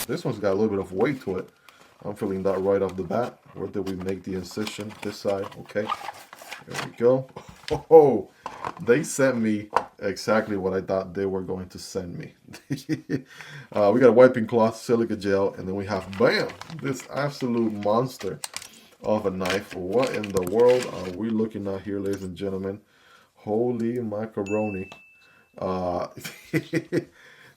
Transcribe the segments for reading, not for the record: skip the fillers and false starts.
This one's got a little bit of weight to it. I'm feeling that right off the bat. Where did we make the incision? This side. Okay. There we go. Oh, they sent me exactly what I thought they were going to send me. We got a wiping cloth, silica gel, and then we have, bam, this absolute monster of a knife. What in the world are we looking at here, ladies and gentlemen? Holy macaroni.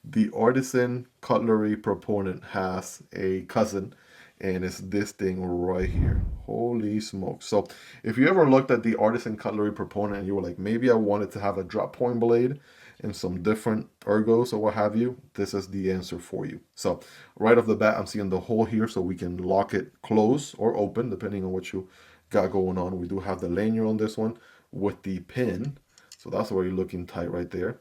The Artisan Cutlery Proponent has a cousin, and it's this thing right here. Holy smoke. So if you ever looked at the Artisan Cutlery Proponent and you were like, maybe I wanted to have a drop point blade and some different ergos or what have you, this is the answer for you. So right off the bat, I'm seeing the hole here so we can lock it close or open depending on what you got going on. We do have the lanyard on this one with the pin. So that's where you're looking tight right there.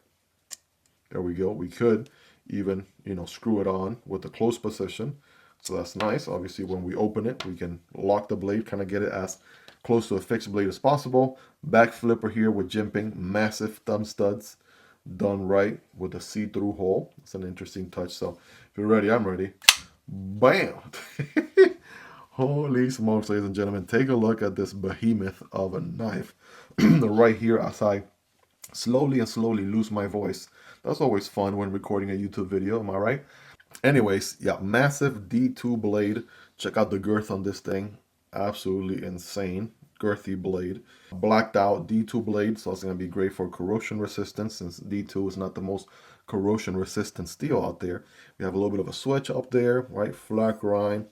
There we go. We could even, screw it on with the close position. So that's nice. Obviously, when we open it, we can lock the blade, kind of get it as close to a fixed blade as possible. Back flipper here with jimping, massive thumb studs done right with a see-through hole. It's an interesting touch. So if you're ready, I'm ready. Bam! Holy smokes, ladies and gentlemen. Take a look at this behemoth of a knife right here as I slowly lose my voice. That's always fun when recording a YouTube video, am I right? Anyways, yeah, massive D2 blade. Check out the girth on this thing. Absolutely insane. Girthy blade. Blacked out D2 blade, so it's going to be great for corrosion resistance since D2 is not the most corrosion resistant steel out there. We have a little bit of a switch up there, right? Flat grind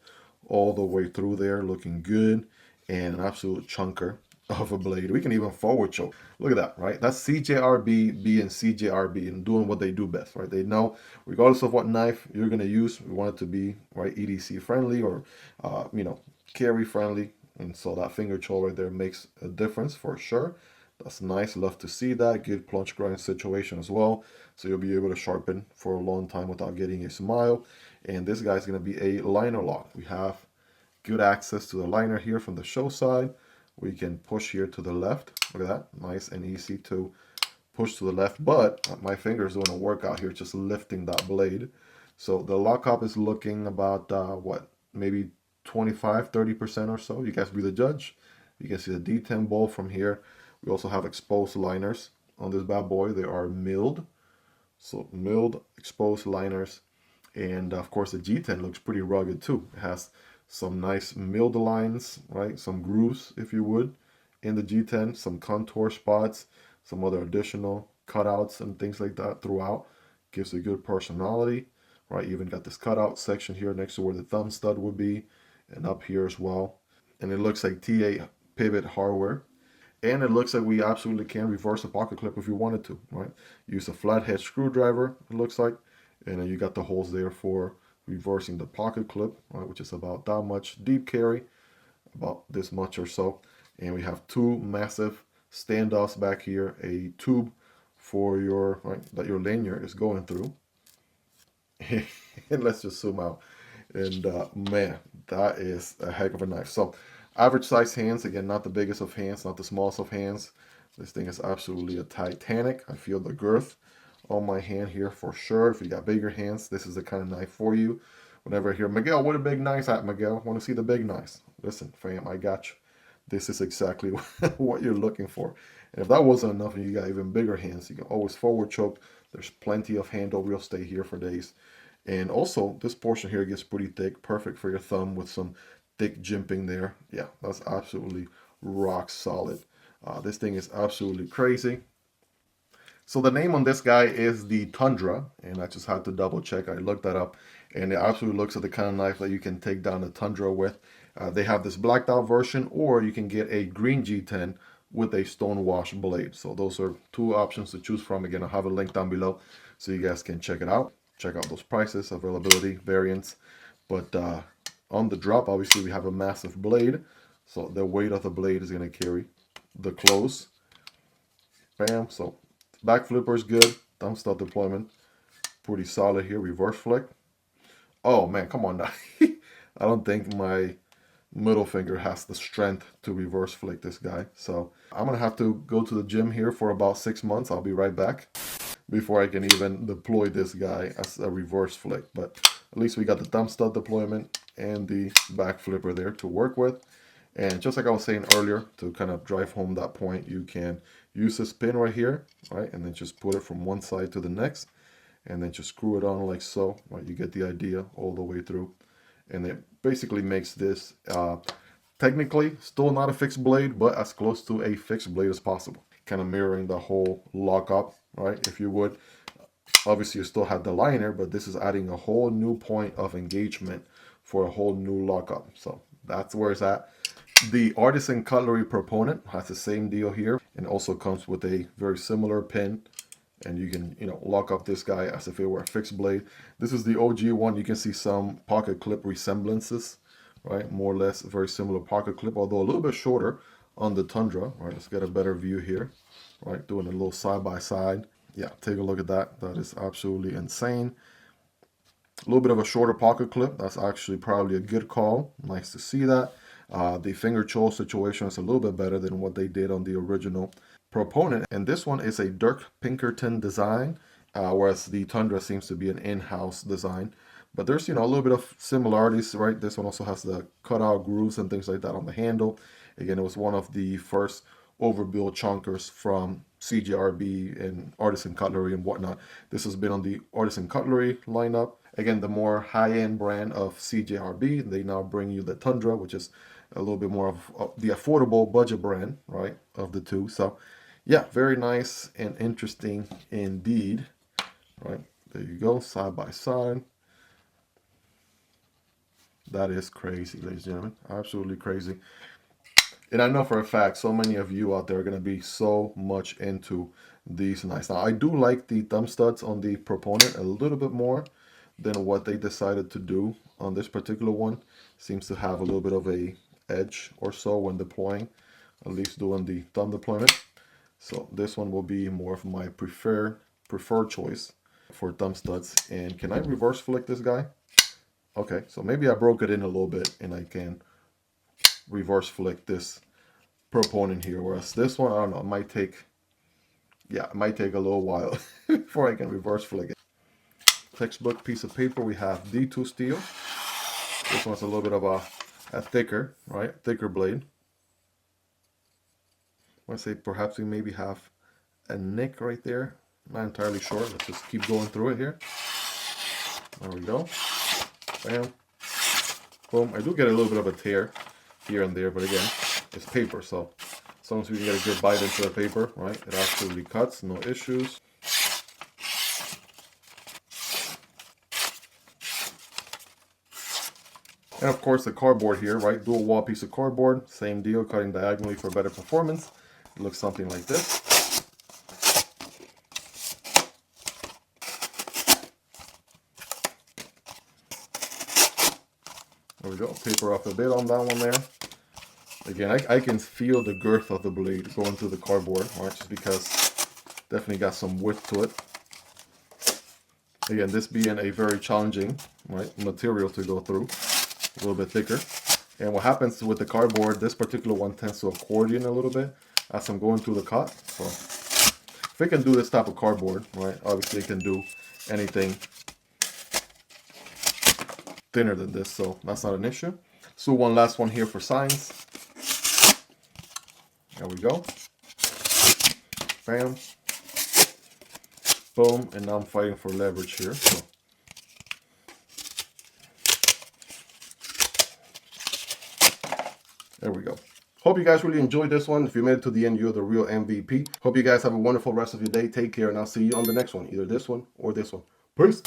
all the way through there, looking good. And an absolute chunker of a blade. We can even forward choke. Look at that, right? That's CJRB being CJRB and doing what they do best, right? They know regardless of what knife you're going to use, we want it to be, right, EDC friendly or, carry friendly. And so that finger choke right there makes a difference for sure. That's nice. Love to see that. Good plunge grind situation as well. So you'll be able to sharpen for a long time without getting a smile. And this guy's going to be a liner lock. We have good access to the liner here from the show side. We can push here to the left. Look at that. Nice and easy to push to the left. But my finger's doing a workout here, just lifting that blade. So the lockup is looking about, maybe 25-30% or so. You guys be the judge. You can see the D10 bowl from here. We also have exposed liners on this bad boy. They are milled. So milled exposed liners. And of course the G10 looks pretty rugged too. It has some nice milled lines, right? Some grooves, if you would, in the G10, some contour spots, some other additional cutouts and things like that throughout. Gives a good personality, right? Even got this cutout section here next to where the thumb stud would be, and up here as well. And it looks like TA pivot hardware. And it looks like we absolutely can reverse a pocket clip if you wanted to, right? Use a flathead screwdriver, it looks like. And then you got the holes there for reversing the pocket clip, right, which is about that much deep carry, about this much or so. And we have two massive standoffs back here, a tube for your, right, that your lanyard is going through. And let's just zoom out. And man, that is a heck of a knife. So average size hands, again, not the biggest of hands, not the smallest of hands. This thing is absolutely a Titanic. I feel the girth on my hand here for sure. If you got bigger hands, this is the kind of knife for you. Whenever I hear, Miguel, what a big knife at, Miguel? Want to see the big knives? Listen, fam, I got you. This is exactly what you're looking for. And if that wasn't enough and you got even bigger hands, you can always forward choke. There's plenty of handle. We'll stay here for days. And also, this portion here gets pretty thick. Perfect for your thumb with some thick jimping there. Yeah, that's absolutely rock solid. This thing is absolutely crazy. So the name on this guy is the Tundra, and I just had to double check. I looked that up, and it absolutely looks like the kind of knife that you can take down the Tundra with. They have this blacked out version, or you can get a green G10 with a stonewash blade. So those are two options to choose from. Again, I'll have a link down below so you guys can check it out. Check out those prices, availability, variants. But on the drop, obviously, we have a massive blade. So the weight of the blade is going to carry the close. Bam. So back flipper is good. Thumb stud deployment, pretty solid here. Reverse flick. Oh man, come on now. I don't think my middle finger has the strength to reverse flick this guy. So I'm gonna have to go to the gym here for about 6 months. I'll be right back before I can even deploy this guy as a reverse flick. But At least we got the thumb stud deployment and the back flipper there to work with. And just like I was saying earlier, to kind of drive home that point, you can use this pin right here, right? And then just put it from one side to the next, and then just screw it on like so, right? You get the idea all the way through. And it basically makes this technically still not a fixed blade, but as close to a fixed blade as possible. Kind of mirroring the whole lockup, right? If you would. Obviously, you still have the liner, but this is adding a whole new point of engagement for a whole new lockup. So that's where it's at. The Artisan Cutlery Proponent has the same deal here, and also comes with a very similar pin. And you can, lock up this guy as if it were a fixed blade. This is the OG one. You can see some pocket clip resemblances, right? More or less a very similar pocket clip, although a little bit shorter on the Tundra. All right, let's get a better view here, right? Doing a little side by side. Yeah, take a look at that. That is absolutely insane. A little bit of a shorter pocket clip. That's actually probably a good call. Nice to see that. The finger choil situation is a little bit better than what they did on the original Proponent. And this one is a Dirk Pinkerton design, whereas the Tundra seems to be an in-house design. But there's, a little bit of similarities, right? This one also has the cutout grooves and things like that on the handle. Again, it was one of the first overbuild chunkers from CJRB and Artisan Cutlery and whatnot. This has been on the Artisan Cutlery lineup. Again, the more high-end brand of CJRB, they now bring you the Tundra, which is a little bit more of the affordable budget brand, right, of the two. So, yeah, very nice and interesting indeed, right? There you go, side by side. That is crazy, ladies and gentlemen, absolutely crazy. And I know for a fact, so many of you out there are going to be so much into these knives. Now, I do like the thumb studs on the Proponent a little bit more than what they decided to do on this particular one. Seems to have a little bit of a edge or so when deploying, at least doing the thumb deployment. So this one will be more of my preferred choice for thumb studs. And can I reverse flick this guy? Okay, so maybe I broke it in a little bit and I can reverse flick this Proponent here, whereas this one, I don't know, it might take a little while before I can reverse flick it. Textbook piece of paper, we have D2 steel. This one's a little bit of a thicker, right? Thicker blade. I want to say perhaps we maybe have a nick right there. Not entirely sure. Let's just keep going through it here. There we go. Bam. Boom. I do get a little bit of a tear here and there, but again, it's paper, so as long as we can get a good bite into the paper, right? It absolutely cuts, no issues. And of course the cardboard here, right? Dual wall piece of cardboard, same deal, cutting diagonally for better performance. It looks something like this. There we go, paper off a bit on that one there. Again, I can feel the girth of the blade going through the cardboard, right? Just because definitely got some width to it. Again, this being a very challenging, right, material to go through, a little bit thicker. And what happens with the cardboard, this particular one tends to accordion a little bit as I'm going through the cut. So if it can do this type of cardboard, right, obviously it can do anything thinner than this, so that's not an issue. So one last one here for science. There we go. Bam. Boom. And now I'm fighting for leverage here. So. There we go. Hope you guys really enjoyed this one. If you made it to the end, you're the real MVP. Hope you guys have a wonderful rest of your day. Take care, and I'll see you on the next one. Either this one or this one. Peace.